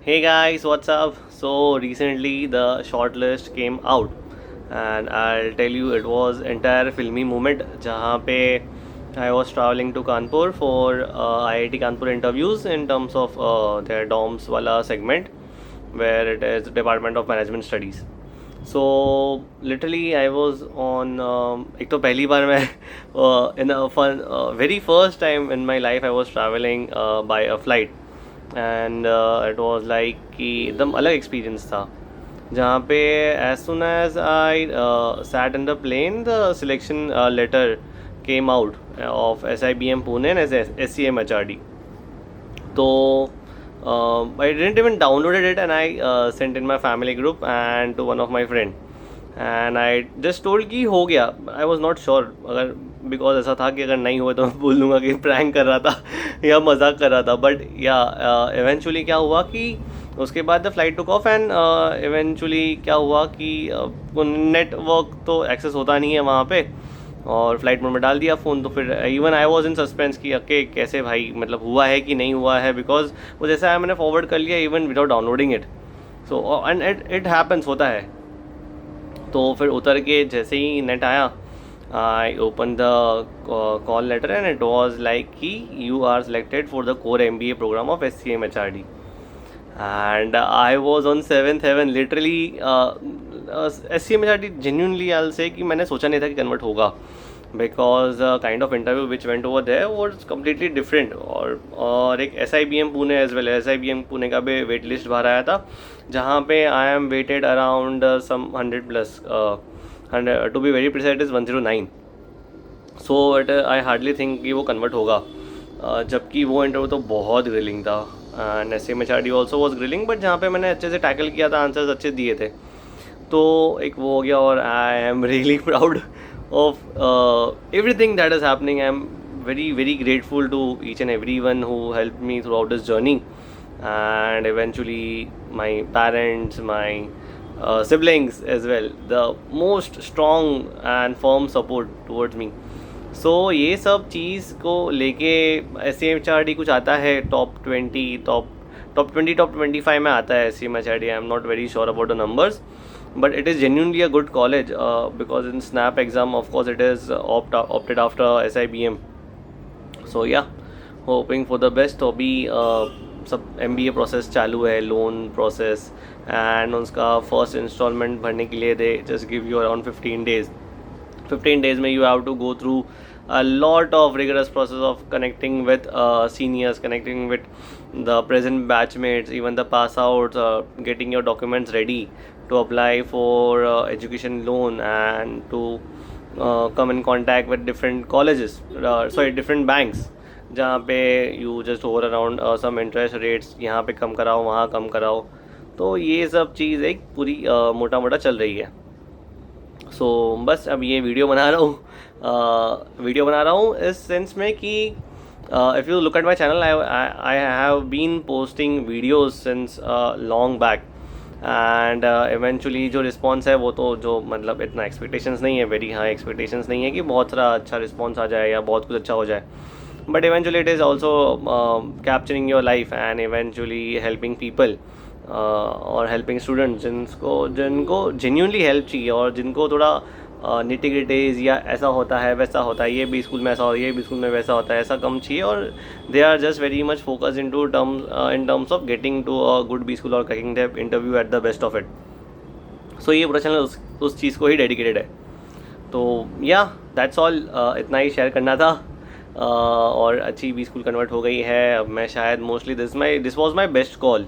Hey guys, what's up? So recently the shortlist came out, and I'll tell you it was entire filmy moment जहाँ पे I was traveling to Kanpur for IIT Kanpur interviews in terms of their DOMS wala segment where it is Department of Management Studies. So literally I was on एक तो पहली बार मैं in a fun very first time in my life I was traveling by a flight and it was like कि एकदम अलग experience था जहाँ पे as soon as I sat in the plane the selection letter came out of SIBM Pune and SCMHRD. तो I didn't even downloaded it and I sent in my family group and to one of my friend and I just told कि हो गया. I was not sure अगर because ऐसा था कि अगर नहीं हुआ तो मैं बोल दूँगा कि प्रैंक कर रहा था या मजाक कर रहा था. बट या इवेंचुअली क्या हुआ कि उसके बाद the flight took off and eventually क्या हुआ कि नेटवर्क तो एक्सेस होता नहीं है वहाँ पे और फ्लाइट मोड में डाल दिया फ़ोन. तो फिर even I was in suspense कि ओके कैसे भाई मतलब हुआ है कि नहीं हुआ है बिकॉज वो जैसा है मैंने फॉरवर्ड कर लिया even without downloading it. So and it happens होता है. तो फिर उतर के जैसे ही नेट आया I open the call letter and it was like कि you are selected for the core MBA program of SCMHRD and I was on 7th heaven literally. SCMHRD genuinely I'll say कि मैंने सोचा नहीं था कि convert होगा because kind of interview which went over there was completely different. और एक SIBM Pune as well SIBM Pune का भी वेट लिस्ट बाहर आया था जहाँ पे I am waited around some 100+, 100 to be very precise is 109. So it I hardly think कि वो कन्वर्ट होगा. जबकि वो इंटरव्यू तो बहुत ग्रिलिंग था and SCMHRD also was grilling but जहाँ पे मैंने अच्छे से टैकल किया था आंसर्स अच्छे दिए थे तो एक वो हो गया. और I am really proud of everything that is happening. I'm very grateful to each and everyone who helped me throughout this journey and eventually my parents, my siblings as well, the most strong and firm support towards me. So ये सब चीज़ को लेके SCMHRD कुछ आता है top 20 top 25 में आता है SCMHRD. I'm not very sure about the numbers but it is genuinely a good college because in SNAP exam of course it is opted after SIBM. So yeah, hoping for the best. तो अभी सब MBA process चालू है, loan process and उसका first instalment भरने के लिए they just give you around 15 days. 15 days में you have to go through a lot of rigorous process of connecting with seniors, connecting with the present batchmates, even the pass outs, getting your documents ready to apply for education loan and to come in contact with different colleges, different banks जहाँ पे you just over around some interest rates यहाँ पे कम कराओ वहाँ कम कराओ. तो ये सब चीज़ एक पूरी मोटा मोटा चल रही है. सो बस अब ये वीडियो बना रहा हूँ इस सेंस में कि if you look at my channel I have been posting videos since long back and eventually जो रिस्पॉन्स है वो तो जो मतलब इतना एक्सपेक्टेशंस नहीं है, वेरी हाई एक्सपेक्टेशंस नहीं है कि बहुत सारा अच्छा रिस्पॉन्स आ जाए या बहुत कुछ अच्छा हो जाए. But eventually it is also capturing your life and eventually helping people और हेल्पिंग स्टूडेंट्स जिनको जेन्यूनली हेल्प चाहिए और जिनको थोड़ा निटिग्रिटीज या ऐसा होता है वैसा होता है, ये भी स्कूल में ऐसा होता है, ये भी स्कूल में वैसा होता है, ऐसा कम चाहिए. और they are just very much focus in terms of getting to a good B school और cracking the interview at the best of it. So ये पूरा चैनल उस चीज़ को ही डेडिकेटेड है. तो या दैट्स ऑल, इतना ही शेयर करना था. और अच्छी बी स्कूल कन्वर्ट हो गई है. अब मैं शायद mostly this was my best call.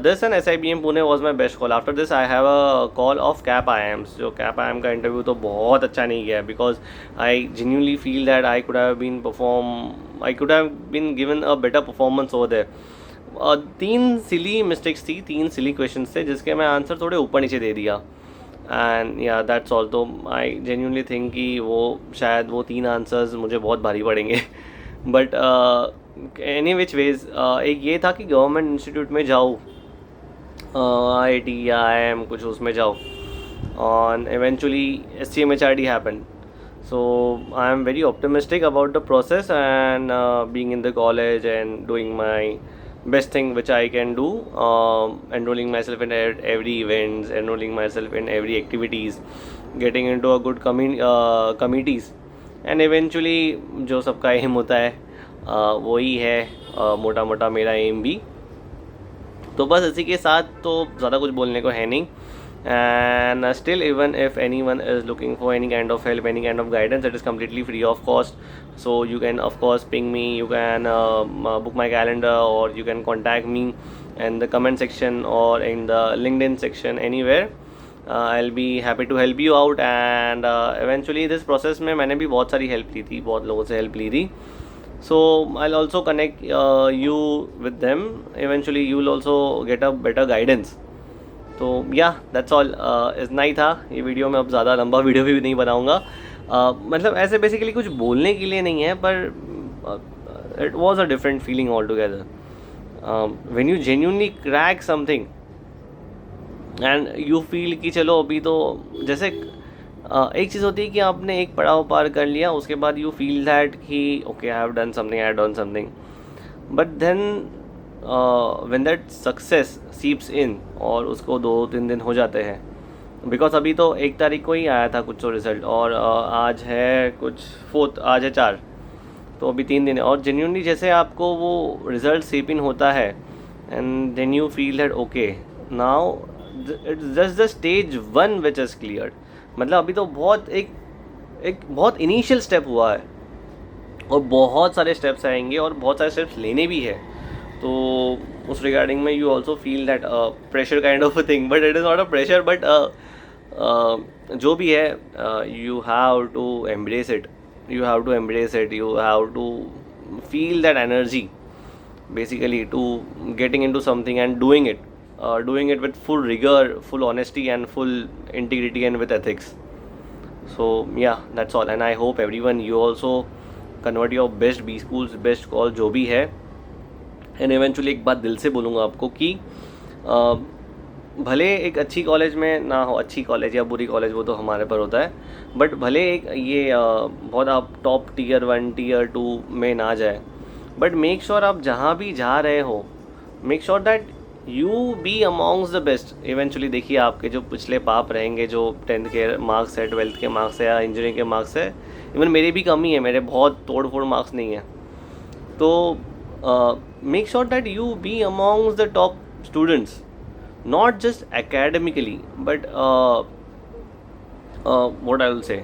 This and SIBM Pune was my best call. After this I have a call of CAP IIMs. जो CAP IIM का इंटरव्यू तो बहुत अच्छा नहीं गया because I genuinely feel that I could have been given a better performance over there. 3 silly mistakes थी, 3 silly questions थे जिसके मैं आंसर थोड़े ऊपर नीचे दे दिया एंड या दैट्स ऑल. तो आई जेन्यूनली थिंक कि वो शायद वो 3 आंसर्स मुझे बहुत भारी पड़ेंगे. बट एनी विच वेज एक ये था कि गवर्नमेंट इंस्टीट्यूट में जाओ, IIT या IIM कुछ उसमें जाओ और eventually SCMHRD happened. So I am very optimistic about the process and being in the college and doing my best thing which I can do, enrolling myself in every events, enrolling myself in every activities, getting into a good committees, and eventually जो सबका M होता है वही है मोटा मोटा मेरा M भी। तो बस इसी के साथ तो ज़्यादा कुछ बोलने को है नहीं। And still, even if anyone is looking for any kind of help, any kind of guidance, it is completely free of cost. So you can of course ping me, you can book my calendar, or you can contact me in the comment section or in the LinkedIn section, anywhere. I'll be happy to help you out. And eventually this process में मैंने भी बहुत सारी help ली थी, बहुत लोगों से help ली थी। So I'll also connect you with them. Eventually you'll also get a better guidance. तो या दैट्स ऑल, इतना ही था ये वीडियो में। अब ज़्यादा लंबा वीडियो भी नहीं बनाऊँगा। मतलब ऐसे बेसिकली कुछ बोलने के लिए नहीं है, पर it was a different feeling all together when you genuinely crack something and you feel कि चलो अभी तो जैसे एक चीज़ होती है कि आपने एक पड़ाव पार कर लिया, उसके बाद यू फील दैट कि okay I have done something, I have done something, but then when that success seeps in और उसको 2-3 दिन हो जाते हैं, बिकॉज अभी तो 1 तारीख को ही आया था कुछ तो रिज़ल्ट, और आज है कुछ 4, आज है 4, तो अभी 3 दिन है। और जेन्युइनली जैसे आपको वो रिज़ल्ट सीप इन होता है and then you feel that okay now it's just the stage 1 which is cleared. मतलब अभी तो बहुत एक बहुत इनिशियल स्टेप हुआ है और बहुत सारे स्टेप्स आएंगे और बहुत सारे स्टेप्स लेने भी है। तो उस रिगार्डिंग में you also feel that pressure kind of a thing, but it is not a pressure, but जो भी है you have to embrace it, you have to embrace it, you have to feel that energy basically to getting into something and doing it with full rigor, full honesty and full integrity and with ethics. So yeah, that's all, and I hope everyone you also convert your best B schools, best call जो भी है। and eventually एक बात दिल से बोलूँगा आपको कि भले एक अच्छी कॉलेज में ना हो, अच्छी कॉलेज या बुरी कॉलेज वो तो हमारे पर होता है, बट भले एक ये बहुत आप टॉप टियर 1 टियर 2 में ना जाए, बट मेक श्योर आप जहाँ भी जा रहे हो make sure that you be amongst the best. Eventually देखिए आपके जो पिछले पाप रहेंगे, जो 10th के मार्क्स है, 12th के मार्क्स है या इंजीनियरिंग के मार्क्स है, इवन मेरे भी कम ही है, मेरे बहुत तोड़ फोड़ मार्क्स नहीं है। तो make sure that you be amongst the top students, not just academically but what I will say,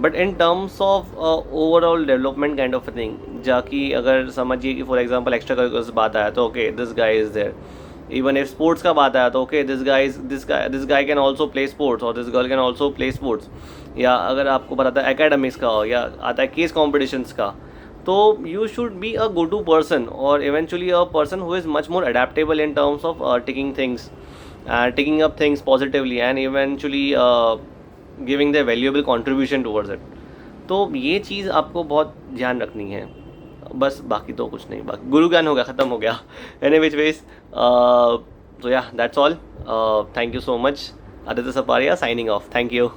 but in terms of overall development kind of a thing। जाकि अगर समझिए कि फॉर एग्जांपल एक्स्ट्रा करिकुलर्स बात आया तो okay this guy is there, even if sports का बात आया तो okay this guy can also play sports और this girl can also play sports. या अगर आपको पता है एकेडमिक्स का या आता है केस कॉम्पिटिशन्स का, तो you should be a go to person और eventually a person who is much more adaptable in terms of taking up things positively and eventually giving the valuable contribution towards it. तो ये चीज़ आपको बहुत ध्यान रखनी है, बस बाकी तो कुछ नहीं, बाकी गुरु ज्ञान हो गया, ख़त्म हो गया। Any which ways, so yeah, that's all. Thank you so much. Aditya Saparia signing off. Thank you.